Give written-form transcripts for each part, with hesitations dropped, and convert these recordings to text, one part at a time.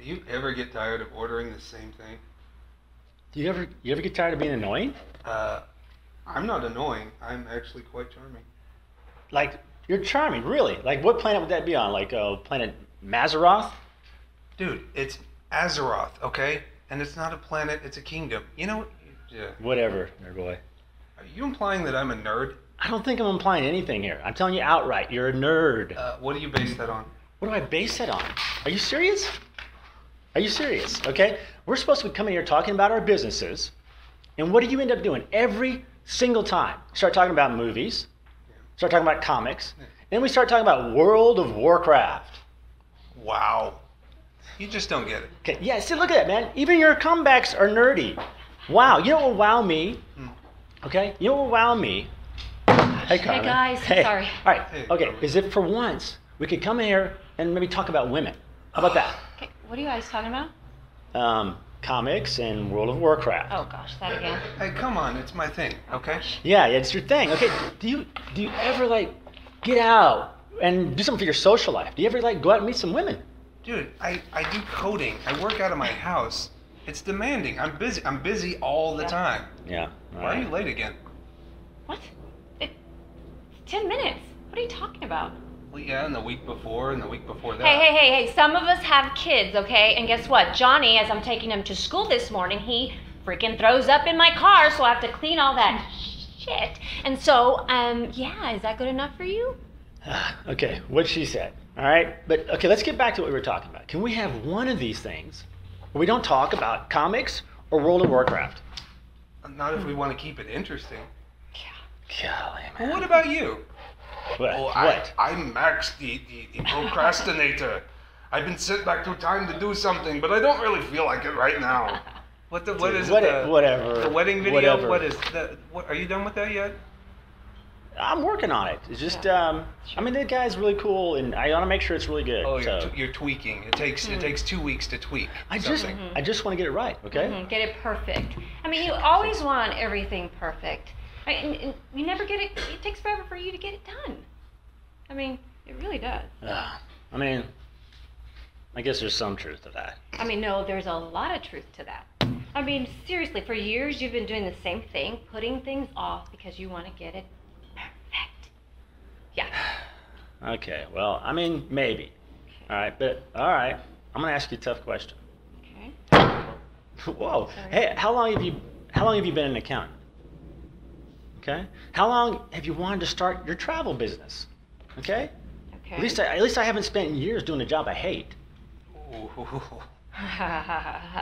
Do you ever get tired of ordering the same thing? Do you ever get tired of being annoying? I'm not annoying. I'm actually quite charming. Like, you're charming, really. Like, what planet would that be on? Like, planet Mazaroth? Dude, it's Azeroth, okay? And it's not a planet, it's a kingdom. You know, yeah. Whatever, nerd boy. Are you implying that I'm a nerd? I don't think I'm implying anything here. I'm telling you outright, you're a nerd. What do you base that on? What do I base that on? Are you serious? Are you serious? Okay? We're supposed to be coming here talking about our businesses, and what do you end up doing every single time? Start talking about movies, start talking about comics, then we start talking about World of Warcraft. Wow. You just don't get it. Okay, yeah, see, look at that, man. Even your comebacks are nerdy. Wow, you know what will wow me? Okay, you know what will wow me? Hey, Carmen. Hey, guys. Hey. Sorry. All right, okay, is if for once we could come in here and maybe talk about women. How about that? Okay, what are you guys talking about? Comics and World of Warcraft. Oh gosh, that again. Hey, come on, it's my thing, okay? Yeah, it's your thing. Okay, do you ever like get out and do something for your social life? Do you ever like go out and meet some women? Dude, I do coding. I work out of my house. It's demanding. I'm busy. I'm busy all the time. Yeah. Why are you late again? What? 10 minutes. What are you talking about? Well, yeah, and the week before and the week before that. Hey, some of us have kids, okay? And guess what? Johnny, as I'm taking him to school this morning, he freaking throws up in my car, so I have to clean all that shit. And so, yeah, is that good enough for you? Okay, what she said. All right, but okay, let's get back to what we were talking about. Can we have one of these things where we don't talk about comics or World of Warcraft? Not if we want to keep it interesting. Golly, man. Well, what about you? What? Oh, What? I'm Max, the procrastinator. I've been sent back through time to do something, but I don't really feel like it right now. What is it? Whatever. The wedding video? Whatever. What is that? What, are you done with that yet? I'm working on it. It's just, I mean, the guy's really cool, and I want to make sure it's really good. Oh, so. you're tweaking. It takes 2 weeks to tweak. I just want to get it right, okay? Get it perfect. I mean, you always want everything perfect. And you never get it. It takes forever for you to get it done. I mean, it really does. I mean, I guess there's some truth to that. I mean, no, there's a lot of truth to that. I mean, seriously, for years you've been doing the same thing, putting things off because you want to get it perfect. Yeah. Okay, well, I mean, maybe. All right, but, all right. I'm going to ask you a tough question. Okay. Whoa. Sorry. Hey, how long have you been an accountant? Okay? How long have you wanted to start your travel business? Okay? Okay. At least I haven't spent years doing a job I hate.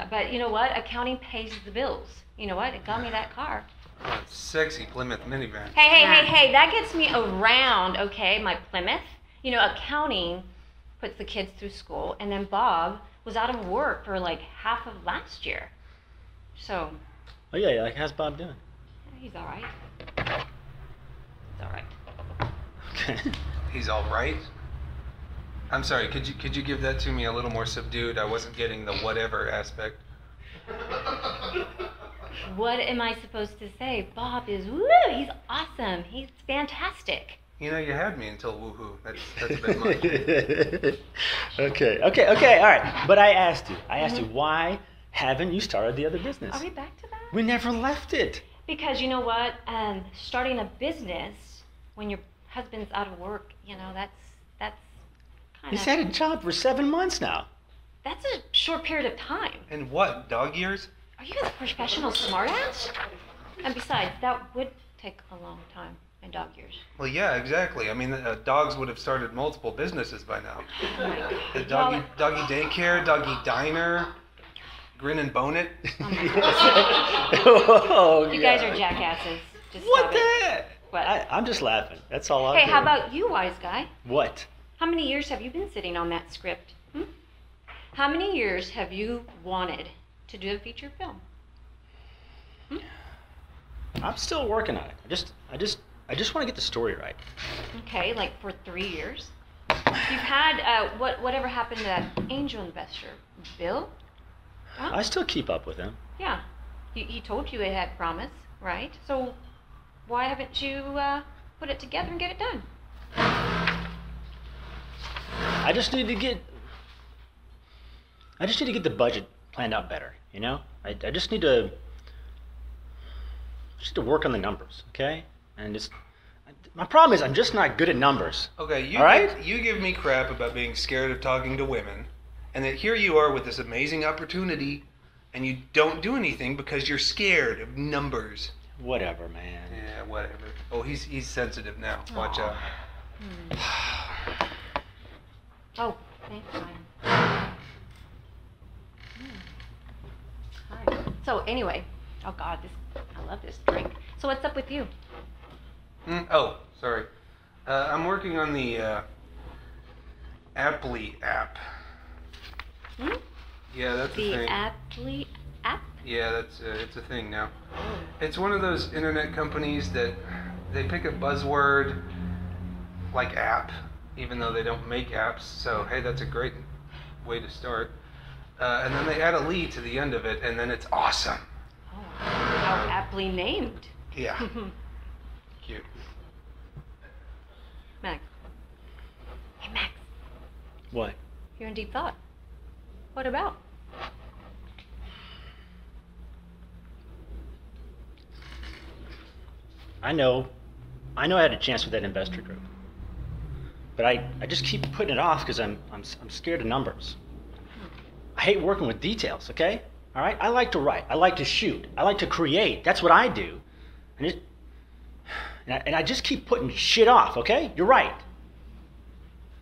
But you know what? Accounting pays the bills. You know what? It got me that car. Oh, sexy Plymouth minivan. Hey, that gets me around, okay? My Plymouth. You know, accounting puts the kids through school, and then Bob was out of work for like half of last year. So. Oh, yeah, like, how's Bob doing? He's all right. He's all right. Okay. He's all right. I'm sorry. Could you give that to me a little more subdued? I wasn't getting the whatever aspect. What am I supposed to say? Bob is he's awesome. He's fantastic. You know, you had me until woohoo. That's a bit much. Okay, all right. But I asked you, why haven't you started the other business? Are we back to that? We never left it. Because you know what? Starting a business when your husband's out of work, you know, that's kind of. He's had a job for 7 months now. That's a short period of time. And what? Dog years? Are you a professional smartass? And besides, that would take a long time in dog years. Well, yeah, exactly. I mean, dogs would have started multiple businesses by now. Oh my God. The doggy daycare, doggy diner, Grin and Bone It. Oh, You guys are jackasses. Just What stop it. the? What? I'm just laughing. That's all I'm Hey, doing. how about you, wise guy? What? How many years have you been sitting on that script? How many years have you wanted to do a feature film? I'm still working on it. I just want to get the story right. Okay, like for 3 years. You've had whatever happened to that angel investor, Bill? Huh? I still keep up with him. Yeah, he told you it had promise, right? So why haven't you put it together and get it done? I just need to get I just need to get the budget planned out better, you know? I just need to work on the numbers, okay? And just my problem is I'm just not good at numbers. Okay, all right? you give me crap about being scared of talking to women, and then here you are with this amazing opportunity, and you don't do anything because you're scared of numbers. Whatever, man. Yeah, whatever. Oh, he's sensitive now. Watch out. Oh, thanks, Ryan. Hi. So anyway, oh God, I love this drink. So what's up with you? Oh, sorry. I'm working on the Apply app. Hmm? Yeah, that's a The thing. Apply app? Yeah, it's a thing now. It's one of those internet companies that they pick a buzzword like app, even though they don't make apps. So hey, that's a great way to start. And then they add a "ly" to the end of it, and then it's awesome. Oh, how aptly named. Yeah. Cute. Max. Hey, Max. What? You're in deep thought. What about? I know I had a chance with that investor group, but I just keep putting it off because I'm scared of numbers. I hate working with details. Okay, all right. I like to write. I like to shoot. I like to create. That's what I do, and I just keep putting shit off. Okay, you're right.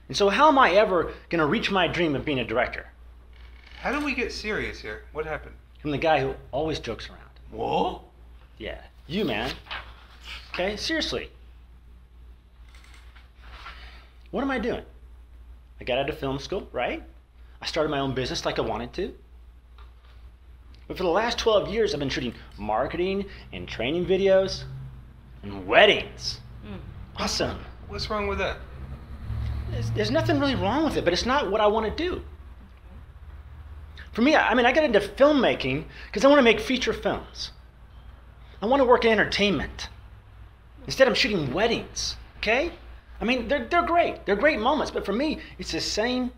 And so how am I ever gonna reach my dream of being a director? How do we get serious here? What happened? I'm the guy who always jokes around. Whoa? Yeah, you, man. Okay, seriously. What am I doing? I got out of film school, right? I started my own business like I wanted to. But for the last 12 years, I've been shooting marketing and training videos and weddings. Awesome. What's wrong with that? There's nothing really wrong with it, but it's not what I want to do. For me, I got into filmmaking because I want to make feature films. I want to work in entertainment. Instead, I'm shooting weddings, okay? I mean, they're great. They're great moments, but for me, it's the same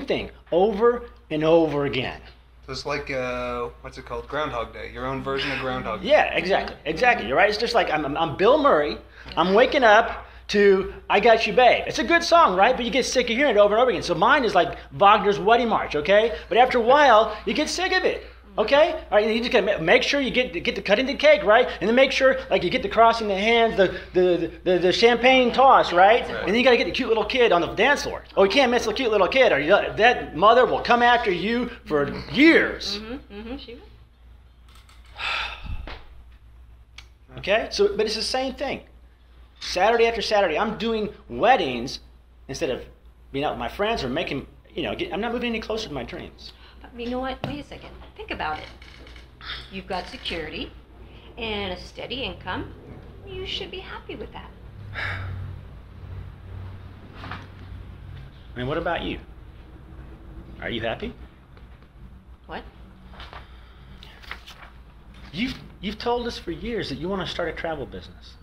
thing over and over again. So it's like, what's it called? Groundhog Day. Your own version of Groundhog Day. Yeah, exactly. You're right. It's just like I'm Bill Murray. I'm waking up to I Got You Babe. It's a good song, right? But you get sick of hearing it over and over again. So mine is like Wagner's Wedding March, okay? But after a while, you get sick of it. Okay? All right, you just gotta make sure you get the cutting the cake, right? And then make sure like you get the crossing the hands, the champagne toss, right? And then you gotta get the cute little kid on the dance floor. Oh, you can't miss the cute little kid, or that mother will come after you for years. She will. Okay? So, but it's the same thing. Saturday after Saturday, I'm doing weddings instead of being out with my friends or making, I'm not moving any closer to my dreams. But you know what? Wait a second. Think about it. You've got security and a steady income. You should be happy with that. I mean, what about you? Are you happy? What? You've told us for years that you want to start a travel business.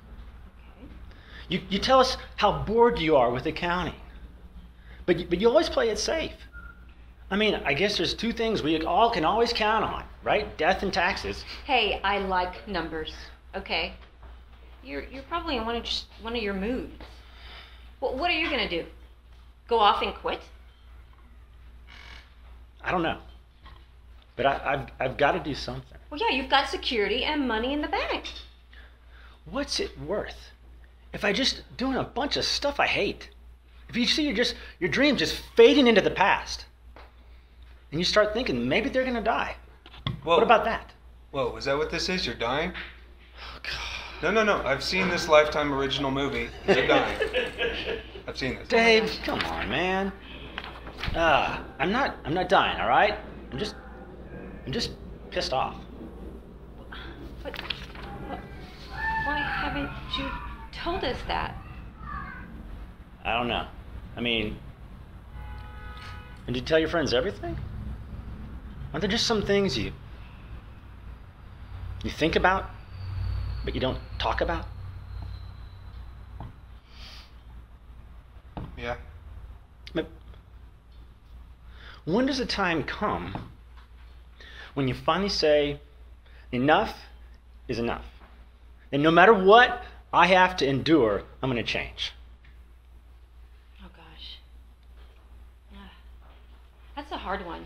You tell us how bored you are with accounting, but you always play it safe. I mean, I guess there's two things we all can always count on, right? Death and taxes. Hey, I like numbers. Okay, you're probably in one of your moods. Well, what are you gonna do? Go off and quit? I don't know, but I've got to do something. Well, yeah, you've got security and money in the bank. What's it worth if I just doing a bunch of stuff I hate? If you see your dreams just fading into the past, and you start thinking maybe they're gonna die. Whoa. What about that? Whoa, is that what this is? You're dying? No. I've seen this Lifetime original movie. You're dying. I've seen this. Dave, come on, man. I'm not dying, all right? I'm just pissed off. But why haven't you told us that? I don't know. I mean, and did you tell your friends everything? Aren't there just some things you think about, but you don't talk about? Yeah. But when does the time come when you finally say, enough is enough? And no matter what I have to endure, I'm going to change. Oh, gosh. That's a hard one.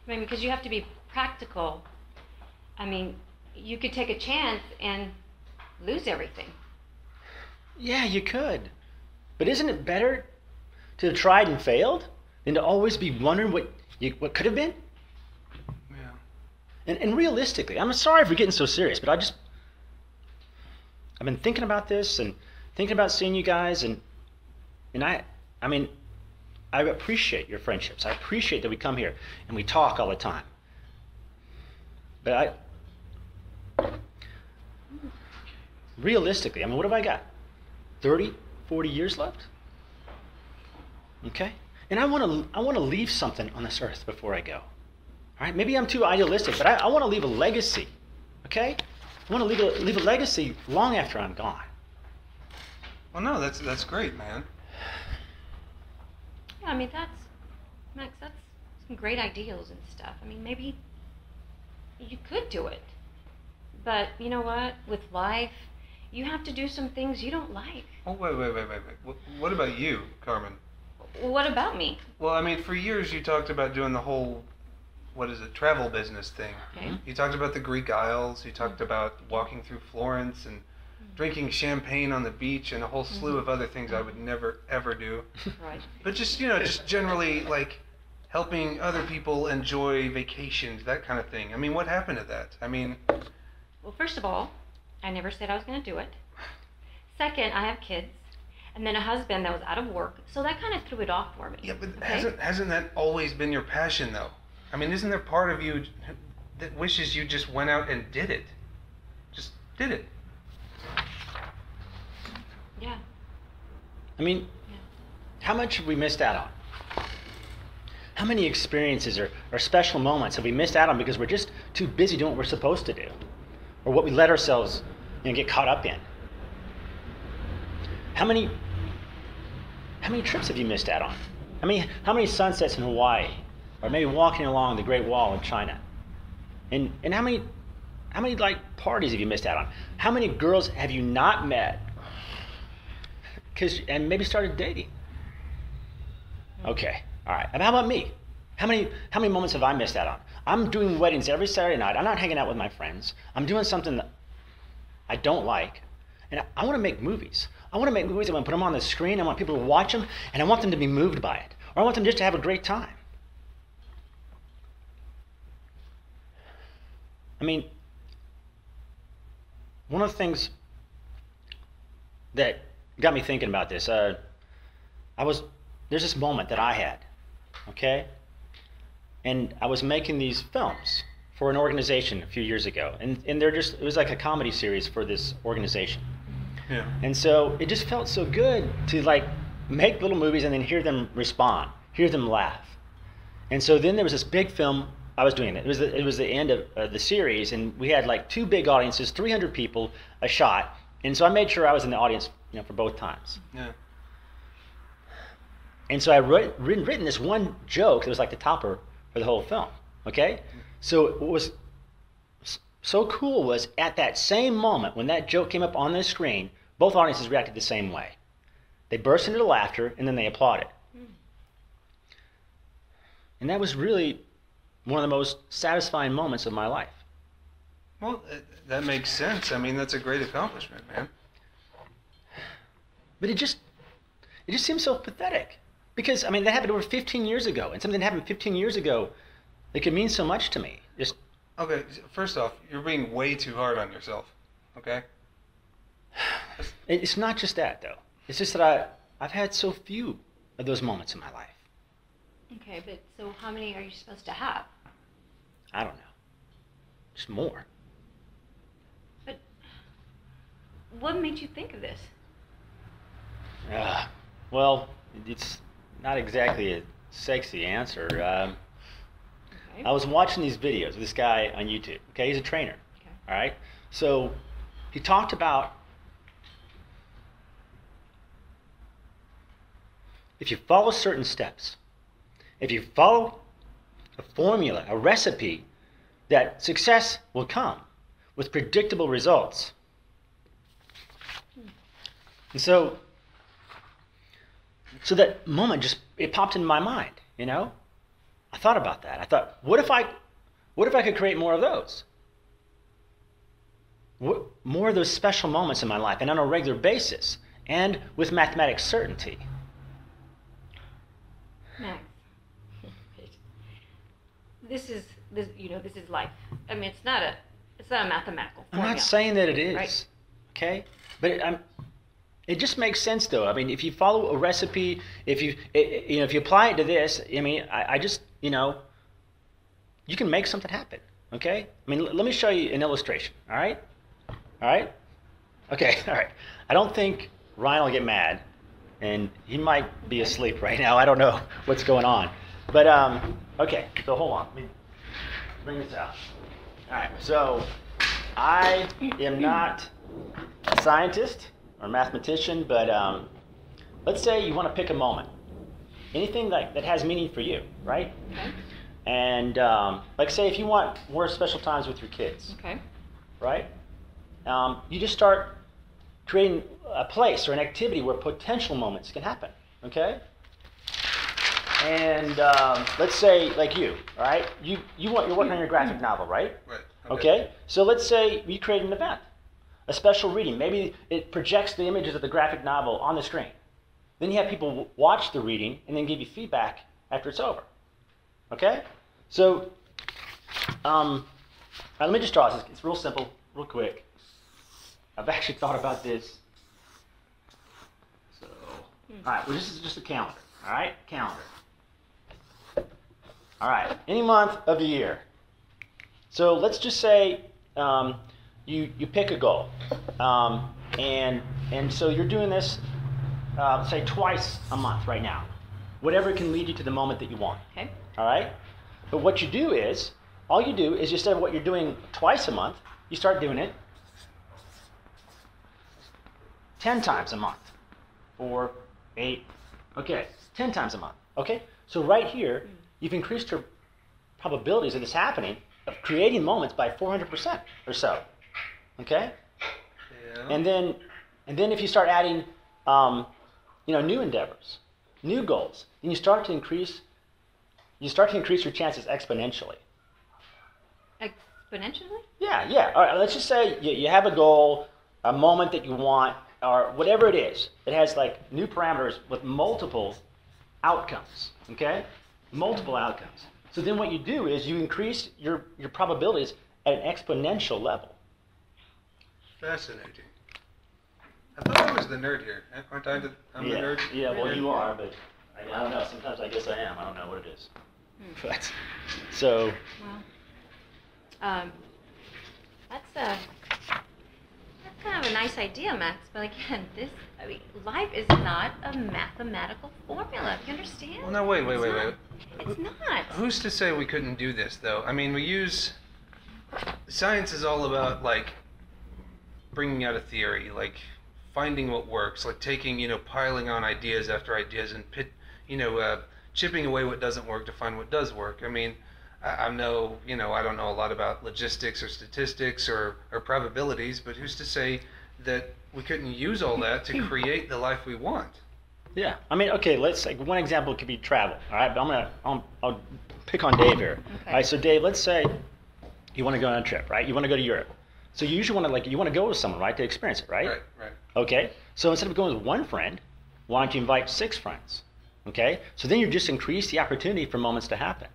I mean, because you have to be practical. I mean, you could take a chance and lose everything. Yeah, you could. But isn't it better to have tried and failed than to always be wondering what could have been? Yeah. And realistically, I'm sorry for getting so serious, but I've been thinking about this and thinking about seeing you guys, and I mean, I appreciate your friendships. I appreciate that we come here and we talk all the time. But realistically, I mean, what have I got? 30, 40 years left? Okay? And I want to leave something on this earth before I go. All right? Maybe I'm too idealistic, but I want to leave a legacy. Okay? I want to leave a legacy long after I'm gone. Well, no, that's great, man. Yeah, I mean, Max, that's some great ideals and stuff. I mean, maybe you could do it. But you know what? With life, you have to do some things you don't like. Oh, wait. What about you, Carmen? Well, what about me? Well, I mean, for years you talked about doing the whole, travel business thing. Okay. You talked about the Greek Isles. You talked about walking through Florence and drinking champagne on the beach and a whole slew of other things I would never, ever do. Right. But just generally, like, helping other people enjoy vacations, that kind of thing. I mean, what happened to that? I mean... Well, first of all, I never said I was going to do it. Second, I have kids. And then a husband that was out of work. So that kind of threw it off for me. Yeah, but okay? hasn't that always been your passion, though? I mean, isn't there part of you that wishes you just went out and did it? Just did it. Yeah. I mean, how much have we missed out on? How many experiences or special moments have we missed out on because we're just too busy doing what we're supposed to do? Or what we let ourselves get caught up in? How many trips have you missed out on? How many sunsets in Hawaii? Or maybe walking along the Great Wall of China? And how many like parties have you missed out on? How many girls have you not met and maybe started dating? Okay, all right. And how about me? How many moments have I missed out on? I'm doing weddings every Saturday night. I'm not hanging out with my friends. I'm doing something that I don't like. And I want to make movies. I want to make movies. I want to put them on the screen. I want people to watch them, and I want them to be moved by it. Or I want them just to have a great time. I mean, one of the things that got me thinking about this, there's this moment that I had, okay? And I was making these films for an organization a few years ago. And it was like a comedy series for this organization. Yeah. And so it just felt so good to like make little movies and then hear them respond, hear them laugh. And so then there was this big film I was doing. It was the end of the series, and we had like 2 big audiences, 300 people a shot. And so I made sure I was in the audience, for both times. Yeah. And so I written this one joke that was like the topper for the whole film. Okay? So what was so cool was at that same moment when that joke came up on the screen, both audiences reacted the same way. They burst into laughter and then they applauded. And that was really one of the most satisfying moments of my life. Well, that makes sense. I mean, that's a great accomplishment, man. But it just seems so pathetic. Because, that happened over 15 years ago. And something that happened 15 years ago that could mean so much to me. Okay, first off, you're being way too hard on yourself, okay? It's not just that, though. It's just that I've had so few of those moments in my life. Okay, but so how many are you supposed to have? I don't know. Just more. But what made you think of this? Well, it's not exactly a sexy answer. Okay. I was watching these videos of this guy on YouTube. Okay, he's a trainer. Okay. All right. So he talked about if you follow certain steps, if you follow a formula, a recipe that success will come with predictable results. And so that moment it popped into my mind, you know? I thought about that. I thought, what if I could create more of those? More of those special moments in my life, and on a regular basis, and with mathematical certainty. Max, this is life. I mean, it's not a mathematical formula. I'm not saying that it is, right? Okay? But it just makes sense, though. I mean, if you follow a recipe, if you apply it to this, I mean, I just, you can make something happen. Okay? I mean, let me show you an illustration. All right? All right? Okay. All right. I don't think Ryan will get mad, and he might be asleep right now. I don't know what's going on. But okay. So hold on. Let me bring this out. All right. So I am not a scientist or mathematician, but let's say you want to pick a moment, anything that has meaning for you, right? Okay. And like say if you want more special times with your kids, Okay. right? You just start creating a place or an activity where potential moments can happen, okay? And let's say like you, all right? You're working on your graphic novel, right? Right. Okay. So let's say you create an event, a special reading. Maybe it projects the images of the graphic novel on the screen. Then you have people watch the reading and then give you feedback after it's over. Okay? So let me just draw this. It's real simple, real quick. I've actually thought about this. So, all right, well, this is just a calendar. All right, calendar. All right, any month of the year. So let's just say you pick a goal, and so you're doing this, say twice a month right now, whatever can lead you to the moment that you want. Okay. All right, but what you do is, all you do is instead of what you're doing twice a month, you start doing it 10 times a month, 4, 8, okay, 10 times a month. Okay, so right here you've increased your probabilities of this happening, of creating moments by 400% or so. Okay? Yeah. And then if you start adding new endeavors, new goals, then you start to increase your chances exponentially. Exponentially? Yeah. All right, let's just say you have a goal, a moment that you want, or whatever it is. It has like new parameters with multiple outcomes. Okay? Multiple outcomes. So then what you do is you increase your probabilities at an exponential level. Fascinating. I thought I was the nerd here. Aren't I? I'm the nerd. Yeah, well, you are, but I don't know. Sometimes I guess I am. I don't know what it is. But so. Well, that's kind of a nice idea, Max. But again, life is not a mathematical formula. You understand? Well, no, wait. It's not. Who's to say we couldn't do this, though? I mean, science is all about, like, bringing out a theory, like, finding what works, like taking, piling on ideas after ideas and chipping away what doesn't work to find what does work. I mean, I know, I don't know a lot about logistics or statistics or probabilities, but who's to say that we couldn't use all that to create the life we want? Yeah, I mean, okay. Let's say one example could be travel. All right, but I'll pick on Dave here. Okay. All right, so Dave, let's say you want to go on a trip, right? You want to go to Europe. So you usually want to go with someone, right, to experience it, right? Right. Okay. So instead of going with one friend, why don't you invite 6 friends? Okay. So then you just increase the opportunity for moments to happen.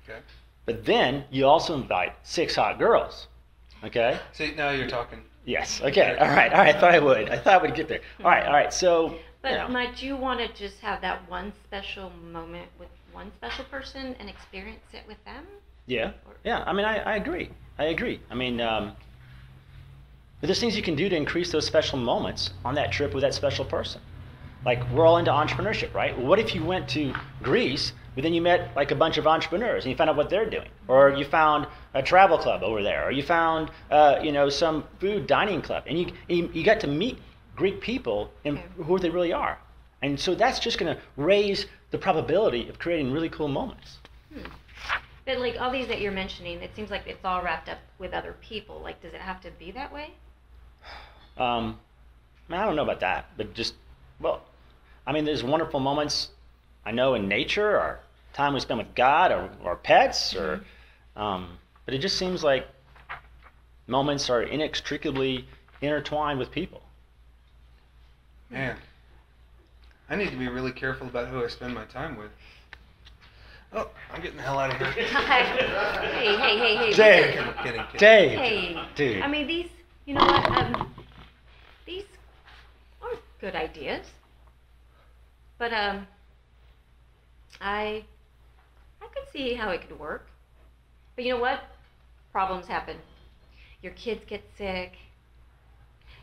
Okay. But then you also invite 6 hot girls. Okay. See, now you're talking. Yes. Okay. All right. I thought I would get there. All right. So. But Mike, do you want to just have that one special moment with one special person and experience it with them? Yeah. I mean, I agree. I mean, but there's things you can do to increase those special moments on that trip with that special person. Like, we're all into entrepreneurship, right? What if you went to Greece, but then you met like a bunch of entrepreneurs and you found out what they're doing? Or you found a travel club over there, or you found some food dining club, and you got to meet Greek people and who they really are. And so that's just going to raise the probability of creating really cool moments. But like all these that you're mentioning, it seems like it's all wrapped up with other people. Like, does it have to be that way? I don't know about that, but just, well, I mean, there's wonderful moments I know in nature, or time we spend with God, or pets, or, but it just seems like moments are inextricably intertwined with people. Man, I need to be really careful about who I spend my time with. Oh, I'm getting the hell out of here. Hey. Dave. Kidding. Dave. Hey. Dude. I mean, these, you know what, these are good ideas. But, I could see how it could work. But you know what? Problems happen. Your kids get sick.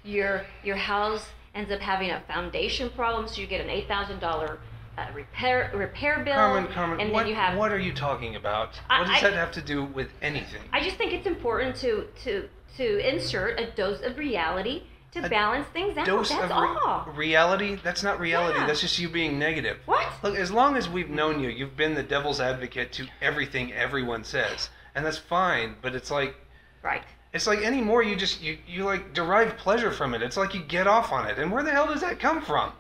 Your house ends up having a foundation problem, so you get an $8,000 repair bill. Carmen, and what, then you have. what are you talking about? What does that have to do with anything? I just think it's important to insert a dose of reality to balance things out. Dose That's of all. reality? That's not reality. Yeah. That's just you being negative. What? Look, as long as we've known you, you've been the devil's advocate to everything everyone says, and that's fine. But it's like, Right. it's like anymore. You like derive pleasure from it. It's like you get off on it. And where the hell does that come from?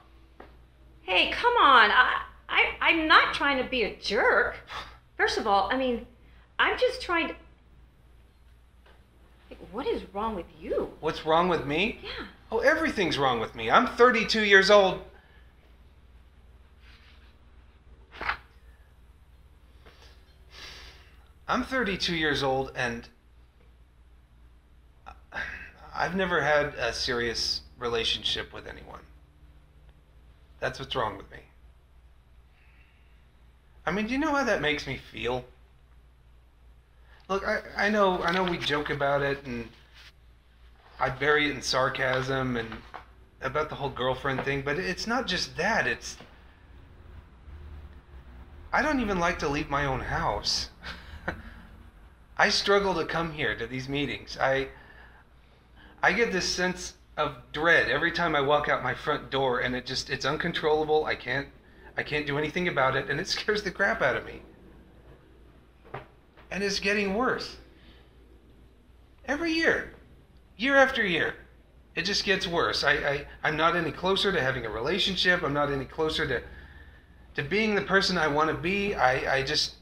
Hey, come on. I'm not trying to be a jerk. First of all, I mean, I'm just trying to. Like, what is wrong with you? What's wrong with me? Yeah. Oh, everything's wrong with me. I'm 32 years old. I'm 32 years old, and I've never had a serious relationship with anyone. That's what's wrong with me. I mean, do you know how that makes me feel? Look, I know we joke about it, and I bury it in sarcasm and about the whole girlfriend thing, but it's not just that. It's I don't even like to leave my own house. I struggle to come here to these meetings. I get this sense of dread every time I walk out my front door, and it's uncontrollable. I can't do anything about it, and it scares the crap out of me. And it's getting worse. Every year after year, it just gets worse. I'm not any closer to having a relationship. I'm not any closer to being the person I want to be. I just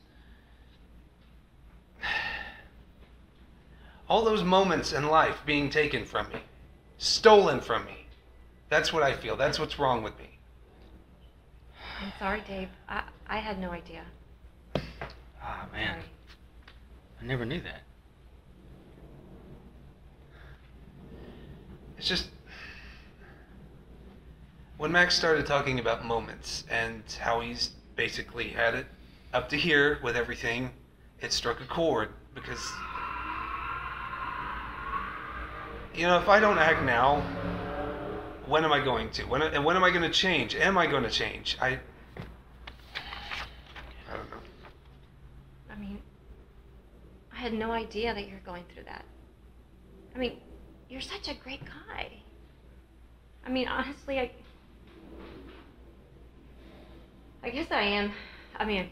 all those moments in life being taken from me, stolen from me. That's what I feel. That's what's wrong with me. I'm sorry, Dave. I had no idea. Ah, man. Sorry. I never knew that. It's just when Max started talking about moments and how he's basically had it up to here with everything, it struck a chord because, you know, if I don't act now, when am I going to? When am I going to change? Am I going to change? I don't know. I mean, I had no idea that you're going through that. I mean, you're such a great guy. I mean, honestly, I guess I am. I mean,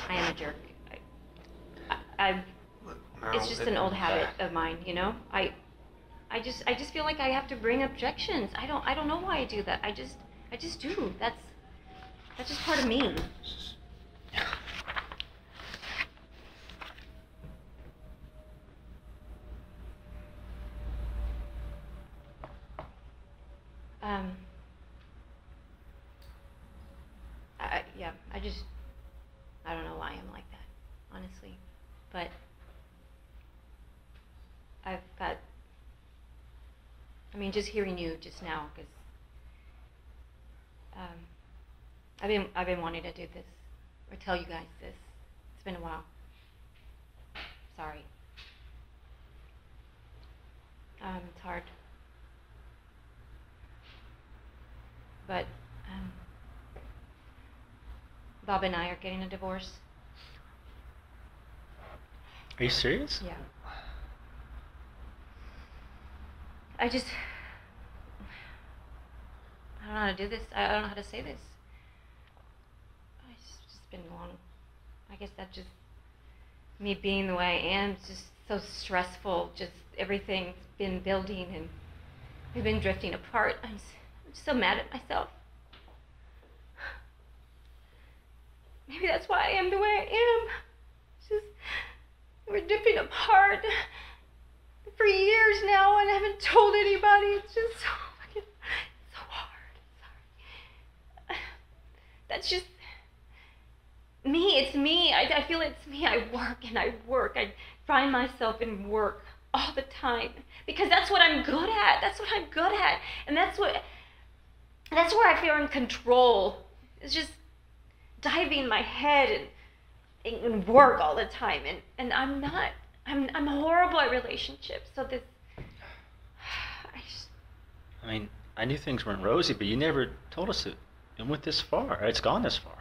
I am a jerk. It's just an old habit of mine, you know. I just feel like I have to bring objections. I don't know why I do that. I just do. That's just part of me. I don't know why I'm like that, honestly, but just hearing you just now, because I've been wanting to do this, or tell you guys this. It's been a while. Sorry. It's hard. But, Bob and I are getting a divorce. Are you serious? Yeah. I don't know how to do this. I don't know how to say this. It's just been long. I guess that just me being the way I am. It's just so stressful. Just everything's been building and we've been drifting apart. I'm so mad at myself. Maybe that's why I am the way I am. It's just, we're drifting apart for years now and I haven't told anybody. It's just so hard. Sorry. That's just me. It's me. I feel it's me. I work. I find myself in work all the time because that's what I'm good at. And that's where I feel in control. It's just diving my head and work all the time. And I'm horrible at relationships. So this, I mean, I knew things weren't rosy, but you never told us it went this far. It's gone this far.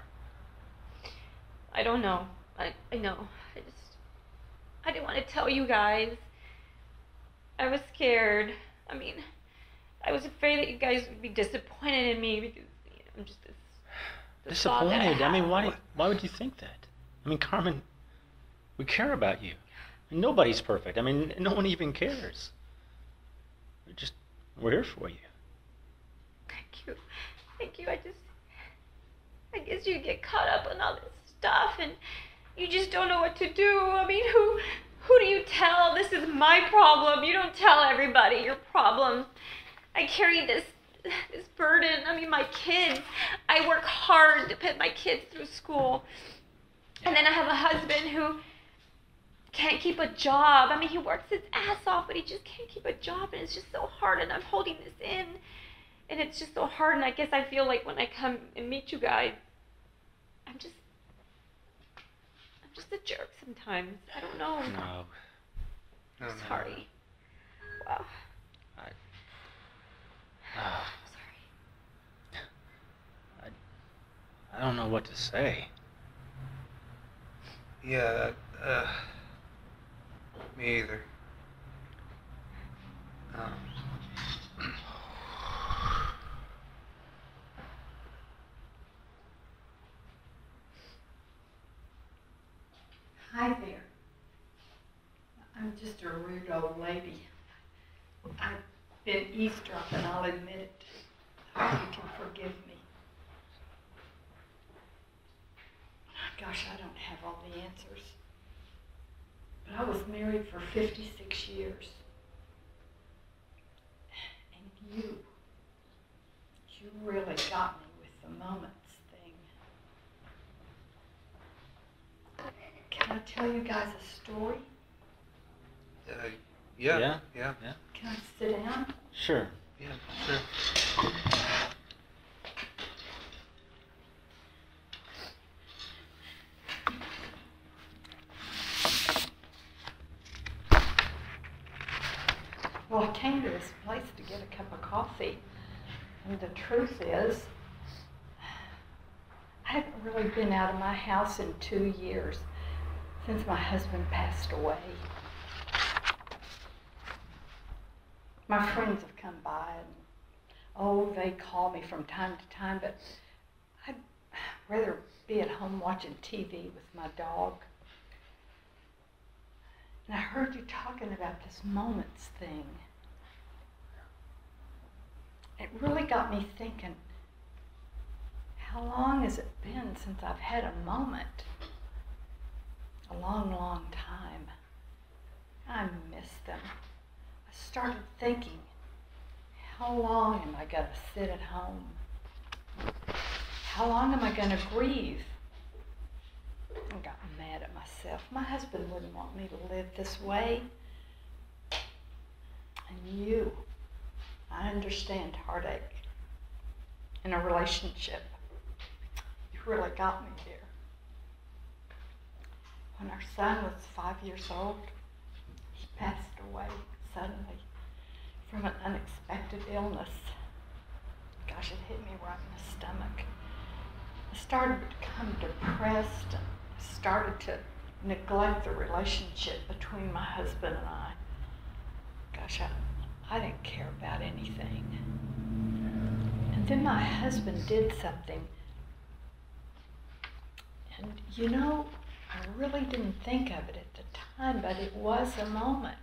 I don't know. I know. I didn't want to tell you guys. I was scared. I mean, I was afraid that you guys would be disappointed in me because I'm just this disappointed? I mean, why would you think that? I mean, Carmen, we care about you. Nobody's perfect. I mean, no one even cares. We're here for you. Thank you. I guess you get caught up in all this stuff and you just don't know what to do. I mean, who do you tell? This is my problem. You don't tell everybody your problem. I carry this burden. I mean, my kids. I work hard to put my kids through school. And then I have a husband who can't keep a job. I mean, he works his ass off, but he just can't keep a job, and it's just so hard, and I'm holding this in, and it's just so hard, and I guess I feel like when I come and meet you guys, I'm just a jerk sometimes. I don't know. No. I'm sorry. Wow. I'm sorry. I don't know what to say. Yeah, me either. Hi there. I'm just a rude old lady. I've been eavesdropping, I'll admit it. I hope you can forgive me. Gosh, I don't have all the answers. But I was married for 56 years. And you really got me with the moments thing. Can I tell you guys a story? Yeah. Can I sit down? Sure. Yeah, sure. Well, I came to this place to get a cup of coffee, and the truth is, I haven't really been out of my house in 2 years since my husband passed away. My friends have come by and, they call me from time to time, but I'd rather be at home watching TV with my dog. And I heard you talking about this moments thing. It really got me thinking, how long has it been since I've had a moment? A long, long time. I miss them. I started thinking, how long am I going to sit at home? How long am I going to grieve? I got mad at myself. My husband wouldn't want me to live this way. And you, I understand heartache in a relationship. You really got me there. When our son was 5 years old, he passed away suddenly from an unexpected illness. Gosh, it hit me right in the stomach. I started to become depressed and started to neglect the relationship between my husband and I. Gosh, I didn't care about anything. And then my husband did something. And I really didn't think of it at the time, but it was a moment.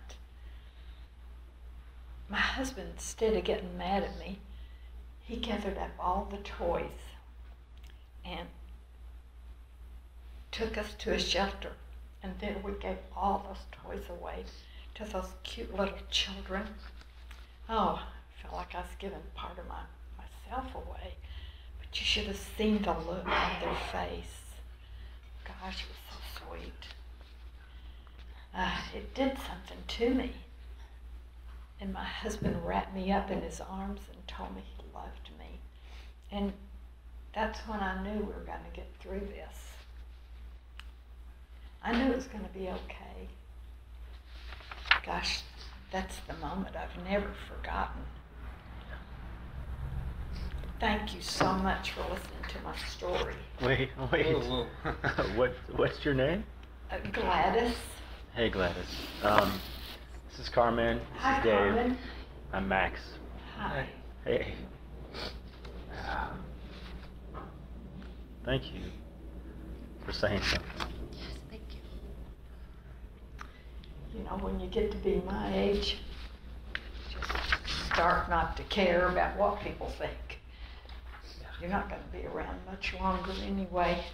My husband, instead of getting mad at me, he gathered up all the toys and took us to a shelter. And then we gave all those toys away to those cute little children. Oh, I felt like I was giving part of myself away. But you should have seen the look on their face. Gosh, it was so sweet. It did something to me. And my husband wrapped me up in his arms and told me he loved me. And that's when I knew we were going to get through this. I knew it was going to be okay. Gosh, that's the moment I've never forgotten. Thank you so much for listening to my story. Wait. Whoa, whoa. What's your name? Gladys. Hey, Gladys. This is Carmen. This Hi, is Dave. Carmen. I'm Max. Hi. Hey. Thank you for saying something. Yes, thank you. You know, when you get to be my age, just start not to care about what people think. You're not going to be around much longer anyway.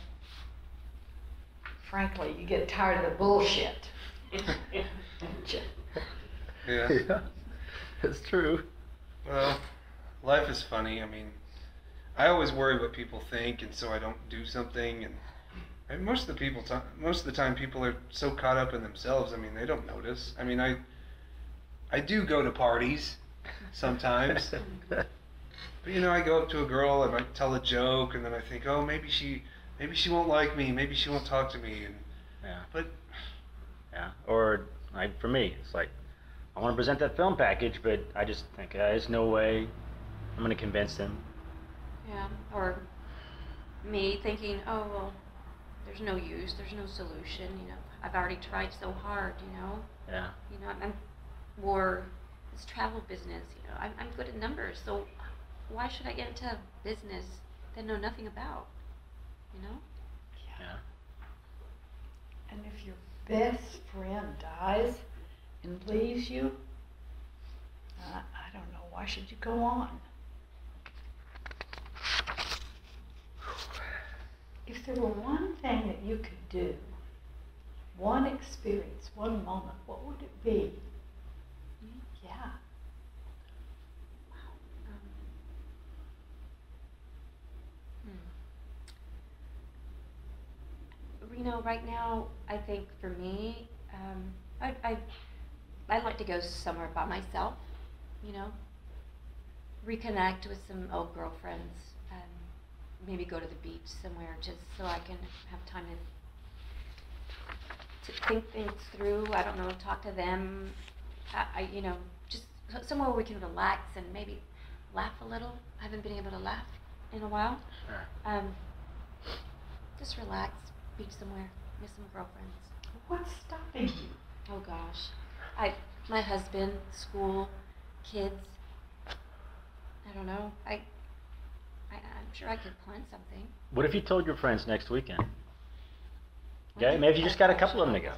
Frankly, you get tired of the bullshit. Yeah. Yeah, it's true. Well, life is funny. I mean, I always worry what people think, and so I don't do something. And most of the time, people are so caught up in themselves. I mean, they don't notice. I mean, I do go to parties sometimes. But, you know, I go up to a girl, I might tell a joke, and then I think, oh, maybe she won't like me, maybe she won't talk to me, and Yeah. but Yeah. Or like for me, it's like I want to present that film package, but I just think there's no way I'm going to convince them. Yeah, or me thinking, oh, well, there's no use, there's no solution, you know, I've already tried so hard, you know. Yeah. You know, I'm more, this travel business, you know, I'm good at numbers, so why should I get into a business that I know nothing about, you know? Yeah. And if your best friend dies and leaves you, I don't know, why should you go on? If there were one thing that you could do, one experience, one moment, what would it be? Yeah. You know, right now, I think for me, I'd like to go somewhere by myself, you know, reconnect with some old girlfriends, maybe go to the beach somewhere just so I can have time to think things through. I don't know, talk to them, you know, just somewhere where we can relax and maybe laugh a little. I haven't been able to laugh in a while. Sure. Just relax. Beach somewhere with some girlfriends. What's stopping you? Oh gosh, my husband, school, kids. I don't know. I'm sure I could plan something. What if you told your friends next weekend? Okay, maybe you just got a couple of them to go.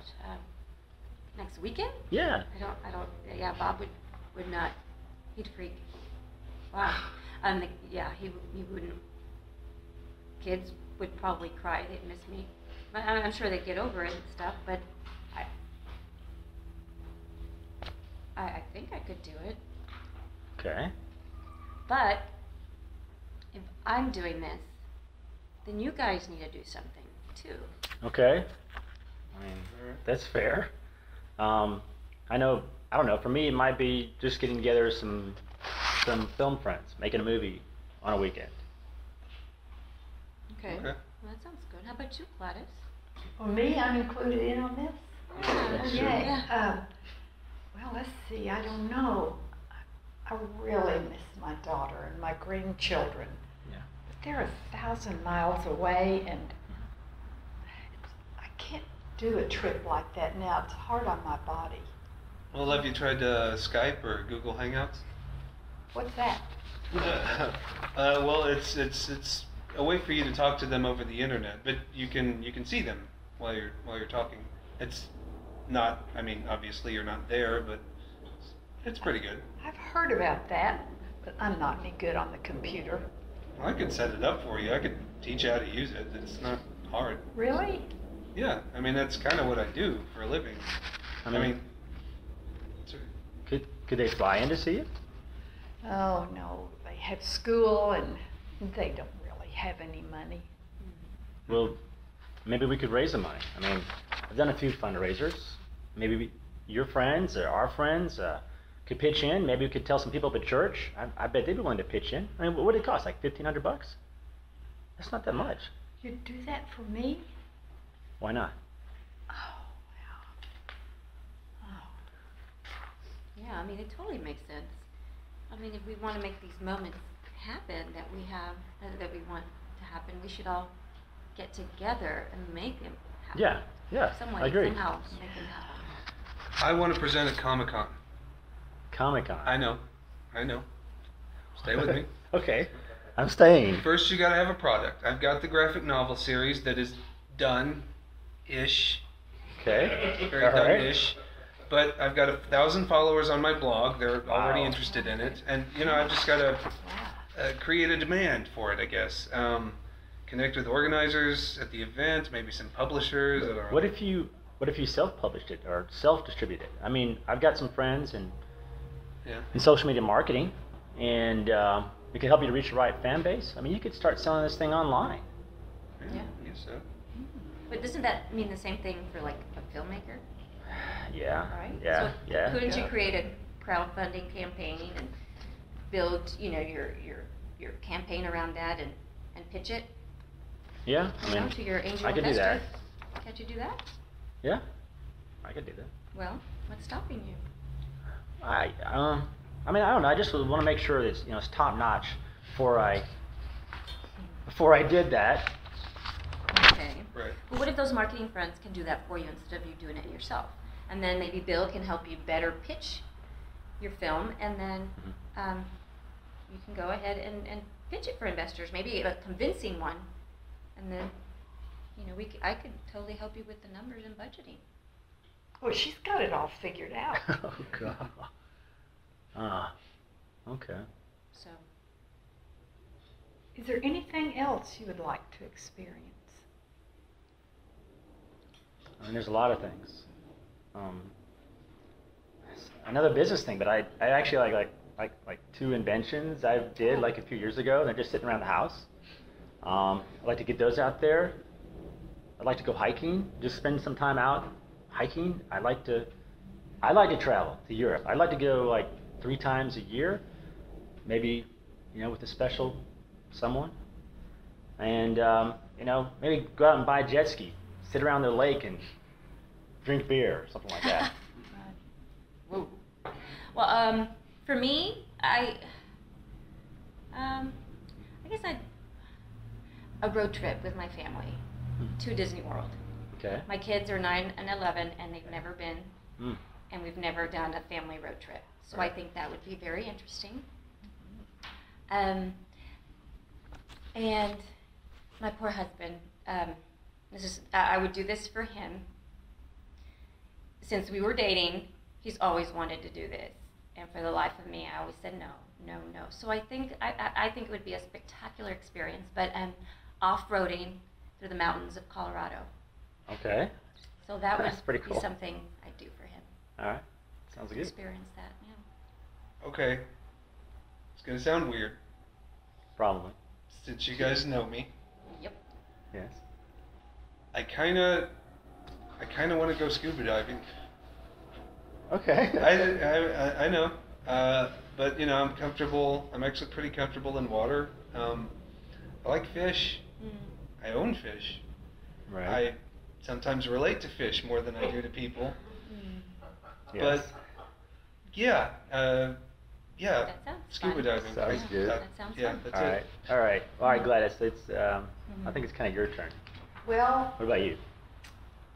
Next weekend? Yeah. I don't. Yeah, Bob would not. He'd freak. Wow. Yeah, he wouldn't. Kids would probably cry. They'd miss me. I'm sure they'd get over it and stuff, but I think I could do it. Okay. But if I'm doing this, then you guys need to do something too. Okay. I mean, that's fair. I don't know. For me, it might be just getting together some film friends, making a movie on a weekend. Okay. Okay. Well, that sounds good. How about you, Gladys? Well, me, I'm included in on this? That's true. Yeah. Well, let's see, I don't know. I really miss my daughter and my grandchildren. Yeah. But they're 1,000 miles away, and I can't do a trip like that now. It's hard on my body. Well, have you tried Skype or Google Hangouts? What's that? Well, it's a way for you to talk to them over the internet, but you can see them while you're talking. It's Not, I mean, obviously you're not there, but it's pretty good. I've heard about that, but I'm not any good on the computer. Well, I could set it up for you. I could teach you how to use it. It's not hard. Really? Yeah, I mean, that's kind of what I do for a living. I mean could they fly in to see you? Oh, no. They have school and they don't really have any money. Well, maybe we could raise the money. I mean, I've done a few fundraisers. Maybe your friends or our friends could pitch in. Maybe we could tell some people up at church. I bet they'd be willing to pitch in. I mean, what would it cost? Like $1,500? That's not that much. You'd do that for me? Why not? Oh, wow. Oh. Yeah, I mean, it totally makes sense. I mean, if we want to make these moments happen that we have, that we want to happen, we should all get together and make them happen. Yeah, Some way, I agree. somehow make them happen. I want to present at Comic-Con. Comic-Con. I know. Stay with me. Okay, I'm staying. First, you got to have a product. I've got the graphic novel series that is done-ish. Okay, Very all right. done-ish. But I've got 1,000 followers on my blog. They're already Wow. interested in it. And, I've just got to create a demand for it, I guess. Connect with organizers at the event, maybe some publishers. I don't know. What if you self-published it or self-distributed it? I mean, I've got some friends in social media marketing, and it could help you to reach the right fan base. I mean, you could start selling this thing online. Yeah, I guess so. But doesn't that mean the same thing for like a filmmaker? Yeah. Right? Yeah. So yeah. couldn't you create a crowdfunding campaign and build, your campaign around that and pitch it? Yeah. I mean, to your angel I could do investors? that. Can't you do that? Yeah. I could do that. Well, what's stopping you? I mean, I don't know. I just want to make sure that it's top notch before I did that. Okay. Right. Well, what if those marketing friends can do that for you instead of you doing it yourself? And then maybe Bill can help you better pitch your film, and then you can go ahead and pitch it for investors, maybe a convincing one. And then, I could totally help you with the numbers and budgeting. Well, she's got it all figured out. Oh God. Okay. So, Is there anything else you would like to experience? I mean, there's a lot of things. Another business thing, but I actually like two inventions I did like a few years ago. They're just sitting around the house. I'd like to get those out there. I'd like to go hiking, just spend some time out hiking. I like to travel to Europe. I'd like to go like 3 times a year, maybe, with a special someone. And, maybe go out and buy a jet ski, sit around the lake and drink beer or something like that. whoa. Well, for me, I guess a road trip with my family to Disney World. Okay. My kids are 9 and 11, and they've never been, Mm. and we've never done a family road trip. So I think that would be very interesting. And my poor husband, I would do this for him. Since we were dating, he's always wanted to do this. And for the life of me, I always said no. So I think it would be a spectacular experience, but off-roading through the mountains of Colorado. Okay. So that would That's pretty be cool. something I'd do for him. All right. Sounds To good. experience that, yeah. Okay. It's going to sound weird. Probably. Since you guys know me, Yep. Yes. I kind of want to go scuba diving. Okay. I know. But, I'm comfortable. I'm actually pretty comfortable in water. I like fish. I own fish. Right. I sometimes relate to fish more than I do to people. Yes. But, yeah. That sounds Scuba fun. diving. Sounds good. That sounds Yeah, fun. that's All it. right. All right, Gladys. I think it's kind of your turn. Well, What about you?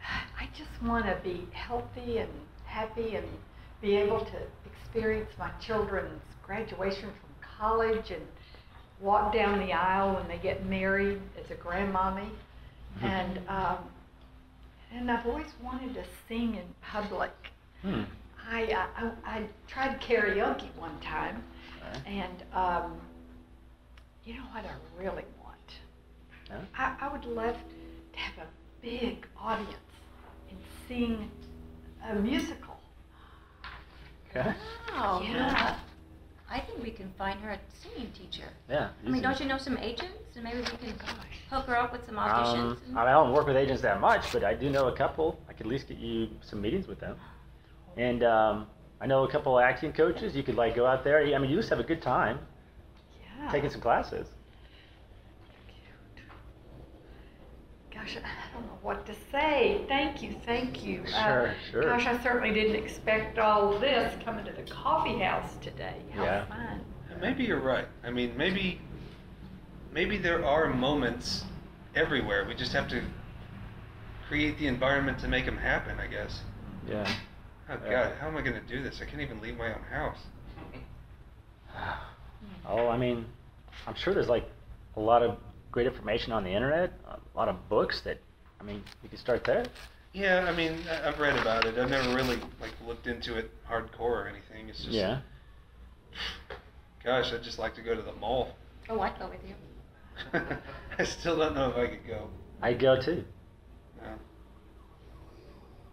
I just want to be healthy and happy and be able to experience my children's graduation from college and walk down the aisle when they get married as a grandmommy. And And I've always wanted to sing in public. Hmm. I tried karaoke one time, Right. and you know what I really want? Yeah. I would love to have a big audience and sing a musical. Okay. Wow. Yeah. I think we can find her a singing teacher. Yeah. I mean, easy. don't you know some agents? And maybe we can hook her up with some auditions. I don't work with agents that much, but I do know a couple. I could at least get you some meetings with them. And I know a couple of acting coaches. You could like go out there. I mean, you just have a good time Yeah. taking some classes. Cute. Gosh, I don't know what to say. Thank you, thank you. Sure, sure. Gosh, I certainly didn't expect all of this coming to the coffee house today. How Yeah. fun. Maybe you're right. I mean, maybe there are moments everywhere. We just have to create the environment to make them happen, I guess. Yeah. Oh Yeah. God, how am I going to do this? I can't even leave my own house. Oh, I mean, I'm sure there's like a lot of great information on the internet, a lot of books that, I mean, you could start there. Yeah, I mean, I've read about it. I've never really like looked into it hardcore or anything. It's just, Yeah. gosh, I'd just like to go to the mall. Oh, I'd go with you. I still don't know if I could go. I'd go too. No.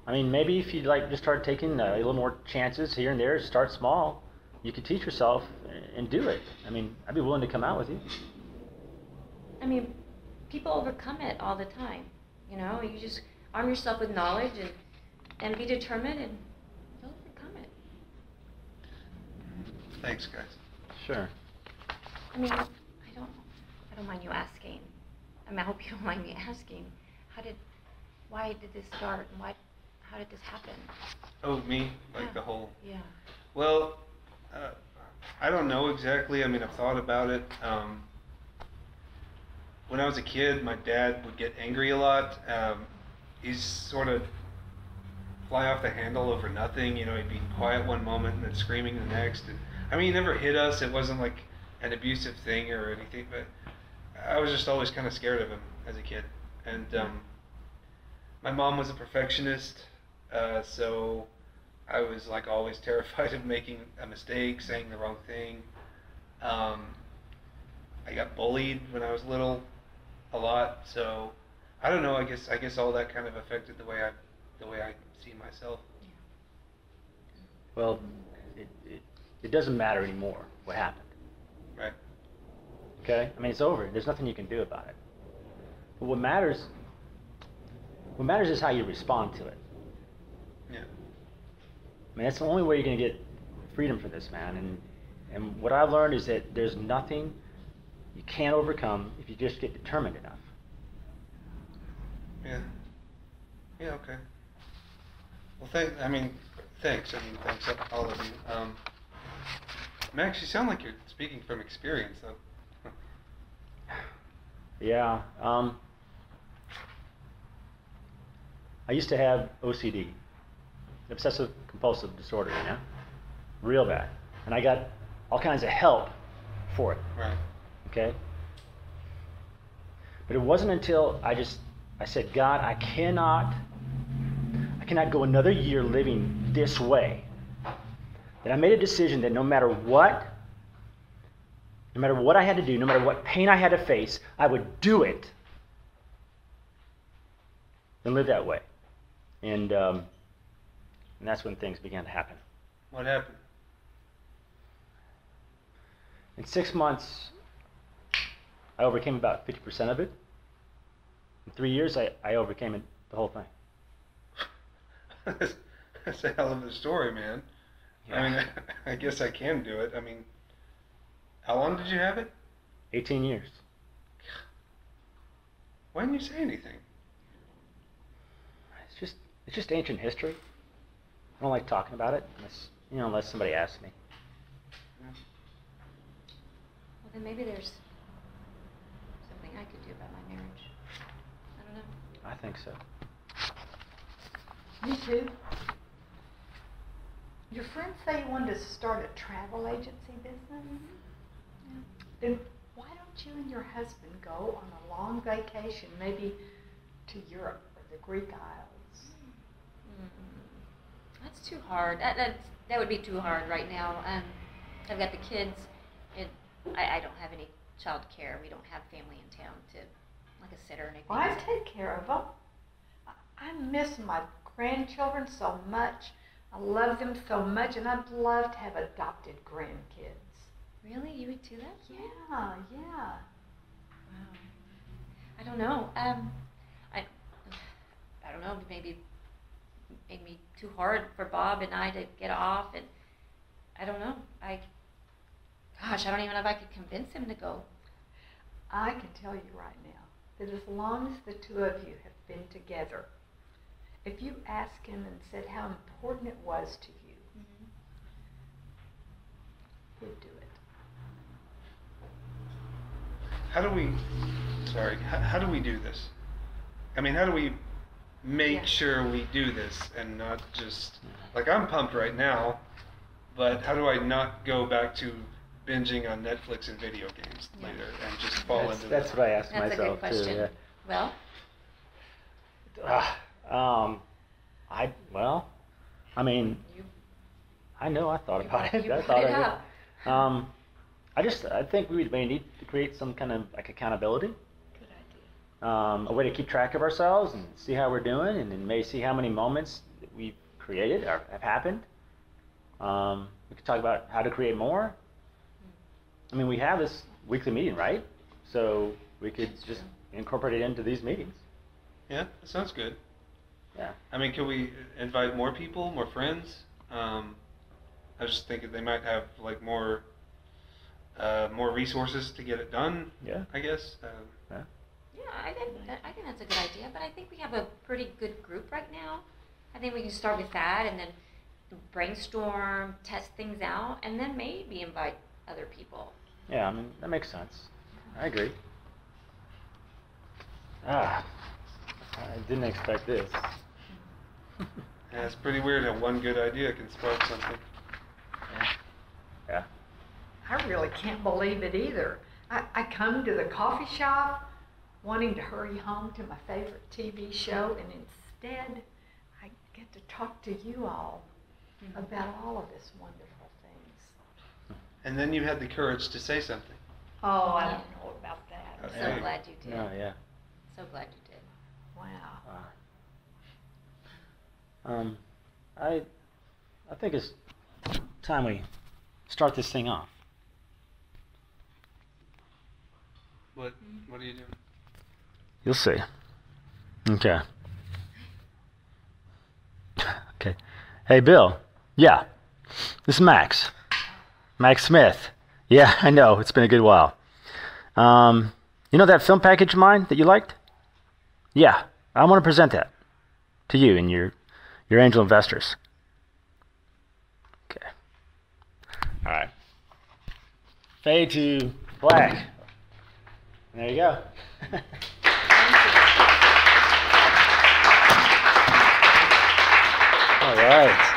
I mean, maybe if you like just start taking a little more chances here and there, start small, you could teach yourself and do it. I mean, I'd be willing to come out with you. I mean, people overcome it all the time. You know, you just arm yourself with knowledge and be determined, and you'll overcome it. Thanks, guys. Sure. I mean, I don't mind you asking. I mean, I hope you don't mind me asking. Why did this start, and how did this happen? Oh, me? Like Yeah. the whole... Yeah. Well, I don't know exactly. I mean, I've thought about it. When I was a kid, my dad would get angry a lot. He's sort of fly off the handle over nothing. You know, he'd be quiet one moment and then screaming the next. And I mean, he never hit us. It wasn't like an abusive thing or anything, but I was just always kind of scared of him as a kid. And my mom was a perfectionist, so I was like always terrified of making a mistake, saying the wrong thing. I got bullied when I was little a lot, so I don't know. I guess all that kind of affected the way I see myself. Well, it doesn't matter anymore what happened. Right. Okay? I mean, it's over. There's nothing you can do about it. But what matters is how you respond to it. Yeah. I mean, that's the only way you're going to get freedom from this, man. And what I've learned is that there's nothing you can't overcome if you just get determined enough. Yeah. Yeah. Okay. Well, thanks. I mean, thanks all of you. Max, you sound like you're speaking from experience, though. Yeah. I used to have OCD, obsessive compulsive disorder, you know, real bad, and I got all kinds of help for it. Right. Okay. But it wasn't until I said, God, I cannot go another year living this way, that I made a decision that no matter what I had to do, no matter what pain I had to face, I would do it and live that way. And that's when things began to happen. What happened? In 6 months, I overcame about 50% of it. In 3 years, I overcame it, the whole thing. That's a hell of a story, man. Yeah. I mean, I guess I can do it. I mean, how long did you have it? 18 years. Why didn't you say anything? It's just ancient history. I don't like talking about it unless somebody asks me. Well, then maybe there's something I could do about my marriage. I don't know. I think so. Me too. Your friend say you wanted to start a travel agency business? Yeah. Then why don't you and your husband go on a long vacation, maybe to Europe or the Greek Isles That's too hard. That would be too hard right now. I've got the kids. I don't have any child care. We don't have family in town to, like a sitter or anything. Well, I take care of them. I miss my grandchildren so much. I love them so much, and I'd love to have adopted grandkids. Really? You would do that? Yeah. Wow. I don't know. I don't know. Maybe made me too hard for Bob and I to get off, and I don't know. I don't even know if I could convince him to go. I can tell you right now that as long as the two of you have been together, if you asked him and said how important it was to you, he'd do it. How do we do this? I mean, how do we make sure we do this and not just, like, I'm pumped right now, but how do I not go back to binging on Netflix and video games later and just fall into That's that? what I asked That's myself a good question. too. Well, I mean, I know I thought about it. You I brought thought it of up. I think we may need to create some kind of like accountability. Good idea. A way to keep track of ourselves and see how we're doing, and then maybe see how many moments that we've created or have happened. We could talk about how to create more. I mean, we have this weekly meeting, right? So we could just incorporate it into these meetings. Yeah, that sounds good. Yeah. I mean, can we invite more people, more friends? I was just thinking they might have like more resources to get it done. Yeah. I guess. Yeah, I think that's a good idea, but I think we have a pretty good group right now. I think we can start with that and then brainstorm, test things out, and then maybe invite other people. Yeah, I mean, that makes sense. I agree. I didn't expect this. Yeah, it's pretty weird how one good idea can spark something. Yeah. I really can't believe it either. I come to the coffee shop wanting to hurry home to my favorite TV show, and instead I get to talk to you all about all of this wonderful things. And then you had the courage to say something. Oh, I don't know about that. I'm Okay. so glad you did. No, yeah. So glad you did. Wow. I think it's time we start this thing off. What are you doing? You'll see. Okay. Okay. Hey, Bill. Yeah. This is Max. Max Smith. Yeah, I know. It's been a good while. You know that film package of mine that you liked? Yeah. I want to present that to you and your angel investors. Okay. All right. Fade to black. There you go. All right.